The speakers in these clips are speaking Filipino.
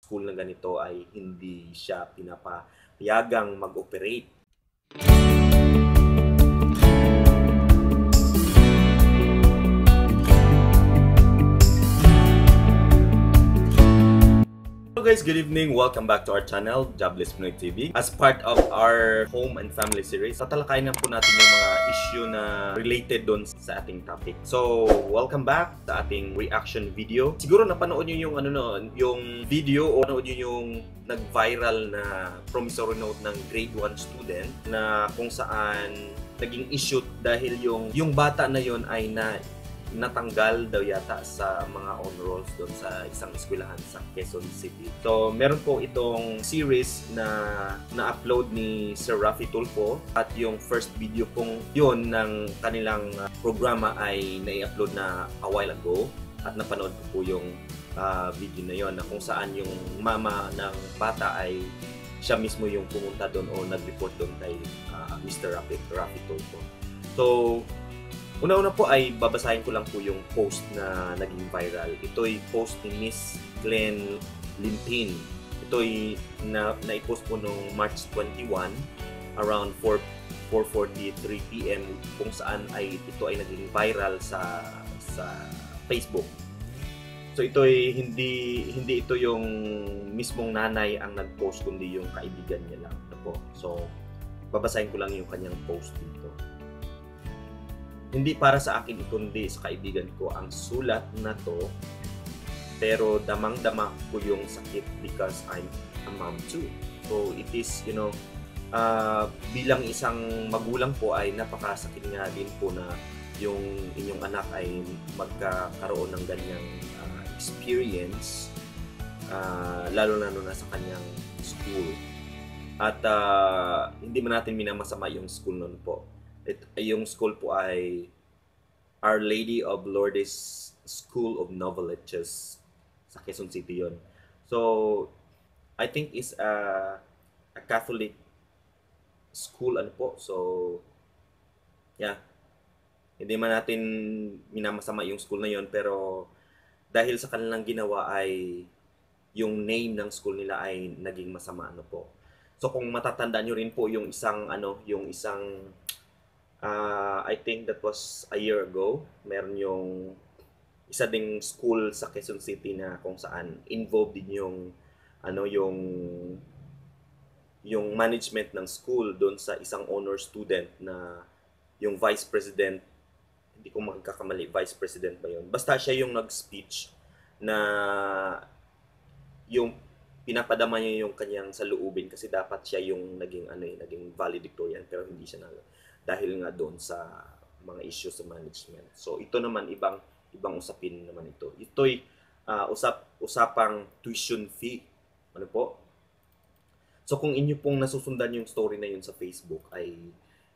school na ganito ay hindi siya pinapayagang mag-operate. Hello guys, good evening. Welcome back to our channel, Jobless Pinoy TV. As part of our home and family series, tatalakayin na po natin yung mga issue na related doon sa ating topic. So, welcome back sa ating reaction video. Siguro napanood niyo yung yung video o napanood niyo yung nag-viral na promissory note ng grade 1 student na kung saan naging issue dahil yung bata na yon ay natanggal daw yata sa mga on rolls doon sa isang eskwelahan sa Quezon City. So, meron po itong series na na-upload ni Sir Raffy Tulfo at yung first video pong yun ng kanilang programa ay na-upload na a while ago at napanood ko po yung video na yon na kung saan yung mama ng bata ay siya mismo yung pumunta doon o nag-report doon kay Mr. Raffy Tulfo. So, una-una po ay babasahin ko lang po yung post na naging viral. Ito'y post ni Miss Glenn Limpin. Ito'y na-post po noong March 21 around 4:43 PM kung saan ito ay naging viral sa Facebook. So ito'y hindi ito yung mismong nanay ang nag-post kundi yung kaibigan niya lang. Ito po. So babasahin ko lang yung kanyang post dito. Hindi para sa akin kundi sa kaibigan ko ang sulat na to, pero damang-dama ko yung sakit because I'm a mom too. So it is, bilang isang magulang po ay napakasakit nga din po na yung inyong anak ay magkakaroon ng ganyang experience, lalo na sa kanyang school. At hindi man natin minamasama yung school nun po. Yung school po ay Our Lady of Lourdes School of Novaliches sa Quezon City yon. So, I think is a Catholic school po. So, yeah. Hindi man natin minamasama yung school na yon, pero dahil sa kanilang ginawa ay yung name ng school nila ay naging masama po. So, kung matatandaan nyo rin po yung isang I think that was a year ago, meron yung isa ding school sa Quezon City na kung saan involved din yung management ng school doon sa isang honor student na yung vice president, hindi ko magkakamali, vice president ba yun? Basta siya yung nag-speech na yung pinapadama niya yung kanyang saluubin kasi dapat siya yung naging valedictorian pero hindi siya dahil nga doon sa mga issue sa management. So ito naman ibang usapin naman ito. Ito'y usapang tuition fee. Ano po? So kung inyo pong nasusundan yung story na yun sa Facebook ay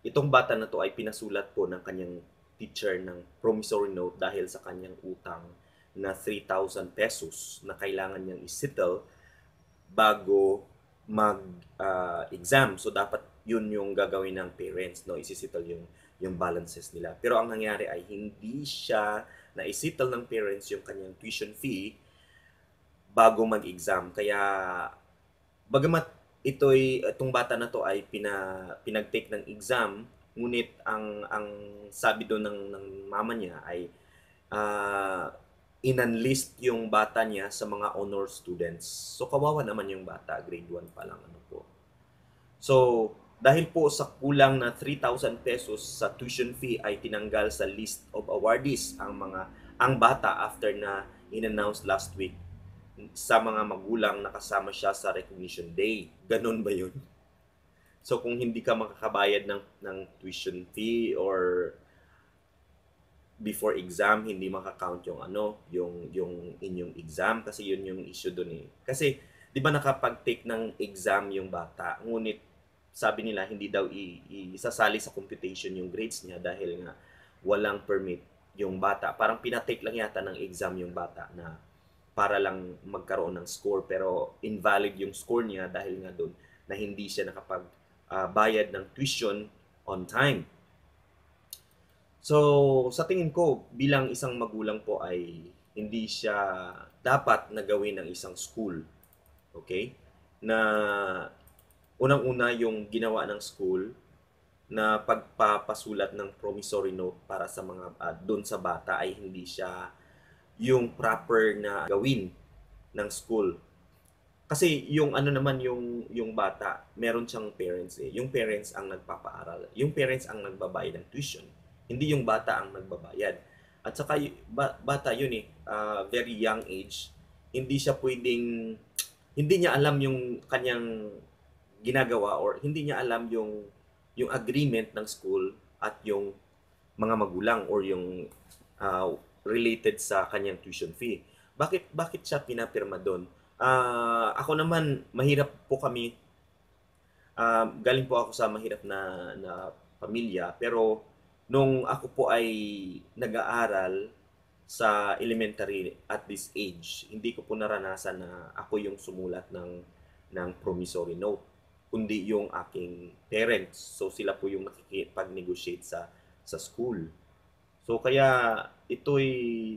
itong bata na to ay pinasulat po ng kanyang teacher ng promissory note dahil sa kanyang utang na 3,000 pesos na kailangan niyang isettle bago mag-exam. So dapat yun yung gagawin ng parents, no? Isisettle yung balances nila. Pero ang nangyari ay hindi siya na-isettle ng parents yung kanyang tuition fee bago mag-exam. Kaya bagamat itong bata na to ay pinag-take ng exam, ngunit ang sabi doon ng mama niya ay in-enlist yung bata niya sa mga honor students. So kawawa naman yung bata, grade 1 pa lang po. So dahil po sa kulang na 3,000 pesos sa tuition fee ay tinanggal sa list of awardees ang bata after na in-announce last week sa mga magulang na kasama siya sa recognition day. Ganun ba yun? So kung hindi ka makakabayad ng tuition fee or before exam, hindi makakount yung inyong exam kasi yun yung issue doon eh. Kasi di ba nakapag-take ng exam yung bata, ngunit sabi nila hindi daw isasali sa computation yung grades niya dahil nga walang permit yung bata. Parang pinatake lang yata ng exam yung bata na para lang magkaroon ng score pero invalid yung score niya dahil nga doon na hindi siya nakapag-bayad ng tuition on time. So, sa tingin ko, bilang isang magulang po ay hindi siya dapat na gawin ng isang school Okay? Na unang-una yung ginawa ng school na pagpapasulat ng promissory note para sa mga doon sa bata ay hindi siya yung proper na gawin ng school. Kasi yung ano naman yung bata, meron siyang parents eh. Yung parents ang nagpapaaral. Yung parents ang nagbabayad ng tuition. Hindi yung bata ang nagbabayad. At saka bata yun eh, very young age. Hindi siya pwedeng hindi niya alam yung kanyang ginagawa or hindi niya alam yung agreement ng school at yung mga magulang or yung related sa kanyang tuition fee. Bakit siya pinapirma doon? Ako naman mahirap po kami, galing po ako sa mahirap na pamilya, pero nung ako po ay nag-aaral sa elementary at this age, hindi ko po naranasan na ako yung sumulat ng promissory note, kundi yung aking parents. So sila po yung nakikipag-negotiate sa school. So kaya ito'y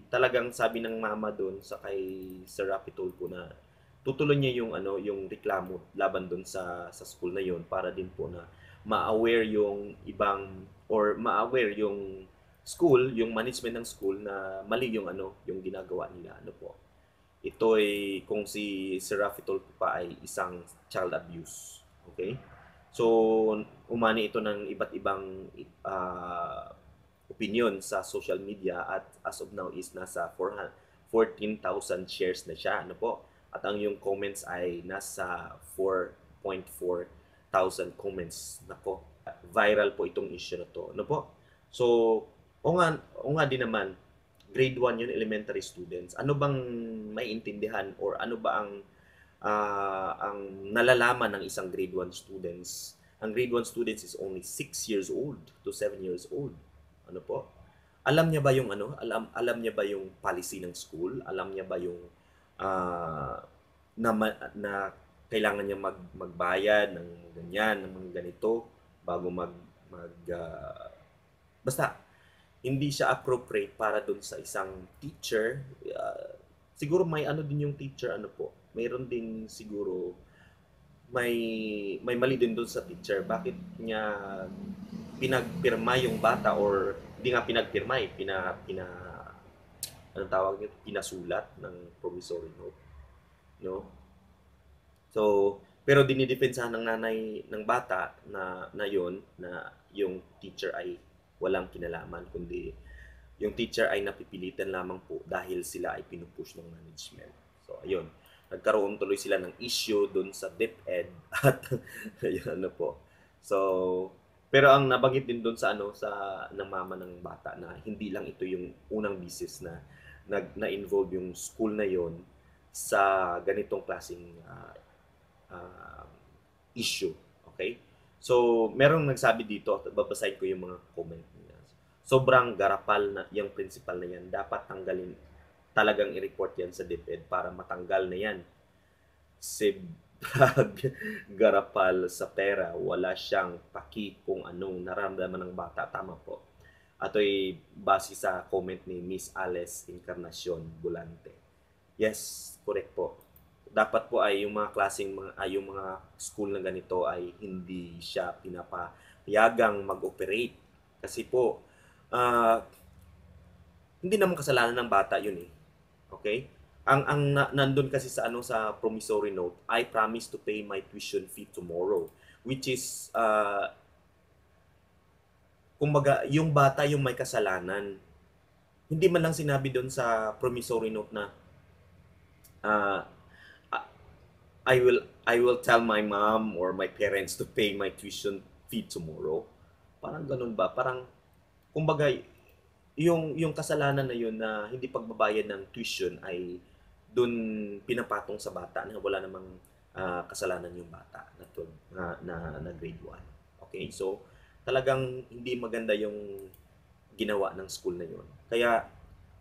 talagang sabi ng mama doon sa kay Sir Rapi Tulfo na tutuloy niya yung ano yung reklamo laban doon sa school na yon para din po na ma-aware yung ibang or ma-aware yung school, yung management ng school na mali yung ano yung ginagawa nila ano po. Ito'y kung si Sir Rafi Tulfo pa ay isang child abuse. Okay? So umani ito ng iba't ibang opinion sa social media at as of now is nasa 14,000 shares na siya. Ano po? At ang yung comments ay nasa 4.4 thousand comments na po. Viral po itong issue na to. Ano po? So, o nga din naman, grade 1 yun, elementary students. Ano bang maiintindihan or ano ba ang nalalaman ng isang grade 1 students? Ang grade 1 students is only 6 years old to 7 years old. Ano po? Alam niya ba yung ano? Alam niya ba yung policy ng school? Alam niya ba yung ah, na kailangan niya magbayad ng ganyan, ng mga ganito bago basta hindi siya appropriate para dun sa isang teacher. Siguro may ano din yung teacher ano po. Mayroon din siguro may mali din dun sa teacher. Bakit niya pinagpirma yung bata or hindi nga pinagpirma eh, anong tawag nito, pinasulat ng promissory note, no? So, pero dinidepensahan ng nanay ng bata na yon na yung teacher ay walang kinalaman kundi yung teacher ay napipilitan lamang po dahil sila ay pinupush ng management. So, ayun. Nagkaroon tuloy sila ng issue doon sa DepEd at ayun ano po. So, pero ang nabanggit din doon sa ano sa ng mama ng bata na hindi lang ito yung unang bisis na-involve yung school na yon sa ganitong klaseng uh, issue. Okay? So, merong nagsabi dito, babasahin ko yung mga comment niya. Sobrang garapal na yung principal na yan. Dapat tanggalin, talagang i-report yan sa DepEd para matanggal na yan. Si garapal sa pera, wala siyang paki kung anong naramdaman ng bata. Tama po. Ato'y base sa comment ni Miss Alice Encarnacion Bulante. Yes, correct po. Dapat po ay yung mga klaseng yung mga school na ganito ay hindi siya pinapayagang mag-operate. Kasi po, hindi naman kasalanan ng bata yun eh. Okay? Nandun kasi sa ano sa promissory note, I promise to pay my tuition fee tomorrow, which is kumbaga yung bata yung may kasalanan. Hindi man lang sinabi doon sa promissory note na uh, I will tell my mom or my parents to pay my tuition fee tomorrow. Parang ganun ba? Parang kumbaga yung kasalanan na yun na hindi pagbabayad ng tuition ay doon pinapatong sa bata na wala namang kasalanan yung bata na grade 1. Okay? So talagang hindi maganda yung ginawa ng school na yun. Kaya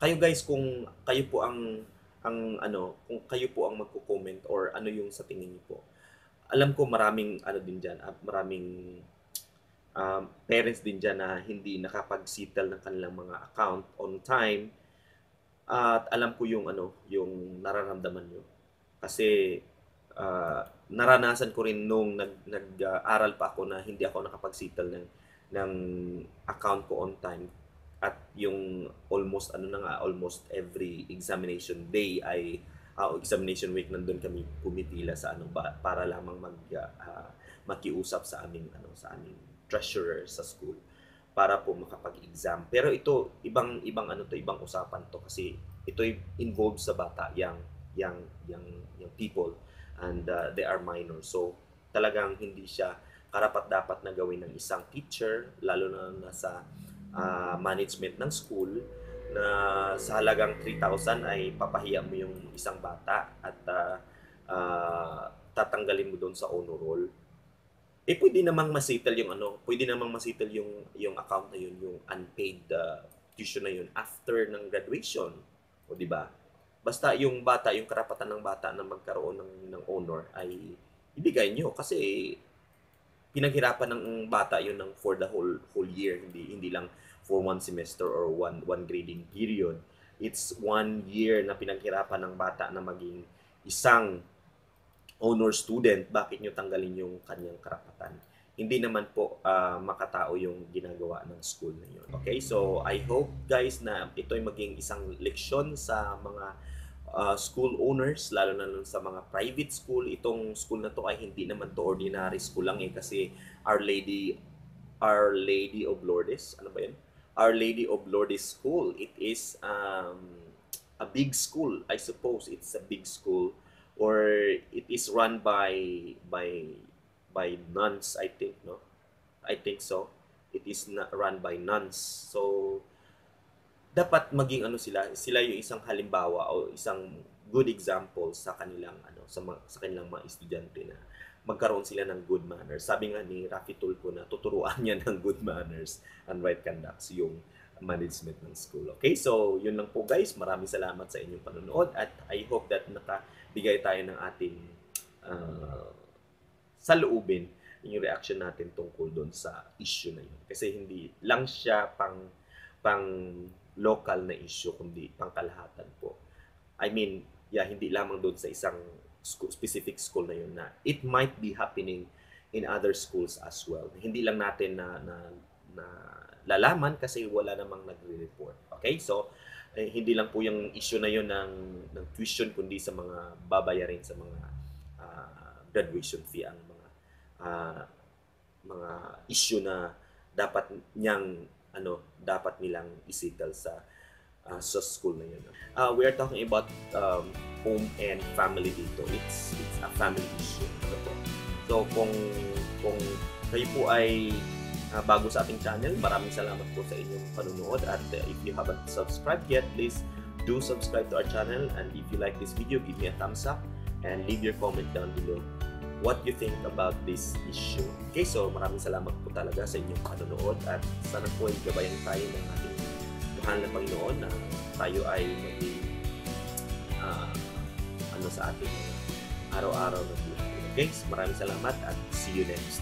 kayo guys kung kayo po ang ano, kung kayo po ang magko-comment or ano yung sa tingin niyo po. Alam ko maraming ano din diyan, maraming parents din diyan na hindi nakapag-settle ng kanilang mga account on time. At alam ko yung ano, yung nararamdaman niyo. Kasi naranasan ko rin nung nag-aral pa ako na hindi ako nakapag-settle ng account ko on time. At yung almost every examination day ay examination week nandun kami pumipila sa para lamang makiusap sa aming treasurer sa school para po makapag-exam. Pero ito ibang ibang usapan to kasi ito involved sa bata, young people, and they are minors. So talagang hindi siya karapat-dapat na gawin ng isang teacher, lalo na sa management ng school, na sa halagang 3,000 ay papahiya mo yung isang bata at tatanggalin mo doon sa honor roll. Pwede namang masettle yung account na yun, yung unpaid tuition na yun after ng graduation. O di ba? Basta yung karapatan ng bata na magkaroon ng honor ay ibigay nyo kasi pinaghirapan ng bata yun for the whole year, hindi lang for one semester or one grading period. It's 1 year na pinaghirapan ng bata na maging isang honor student. Bakit nyo tanggalin yung kanyang karapatan? Hindi naman po makatao yung ginagawa ng school na yun. Okay, so I hope guys na ito ay maging isang leksyon sa mga school owners, lalo na sa mga private school. Itong school na to ay hindi naman to ordinary school lang kasi Our Lady of Lourdes, ano ba yun? Our Lady of Lourdes School. It is a big school, I suppose. It's a big school, or it is run by nuns, I think, no? I think so. It is run by nuns. So dapat maging sila yung isang halimbawa o isang good example sa kanilang sa kanilang mga estudyante na magkaroon sila ng good manners. Sabi nga ni Rafi Tulfo na tuturuan niya ng good manners and right conduct yung management ng school. Okay, so yun lang po guys. Maraming salamat sa inyong panonood at I hope that nakabigay tayo ng ating saloobin yung reaction natin tungkol doon sa issue na yun. Kasi hindi lang siya pang local na issue, kundi pangkalahatan po. I mean, hindi lamang doon sa isang specific school na yun, na it might be happening in other schools as well. Hindi lang natin na lalaman kasi wala namang nagre-report. Okay? So, hindi lang po yung issue na yun ng tuition, kundi sa mga babayarin sa mga graduation fee, ang mga issue na dapat nilang isettle sa school na yun. We are talking about home and family dito. It's a family issue. So kung kayo po ay bago sa ating channel, maraming salamat po sa inyong panunood, at if you haven't subscribed yet, please do subscribe to our channel, and if you like this video, give me a thumbs up and leave your comment down below what you think about this issue. Okay, so maraming salamat po talaga sa inyong panunood, at sana po ay gabayan tayo ng ating mahal na Panginoon na tayo ay maging sa ating araw-araw na buhay. Okay, so maraming salamat at see you next.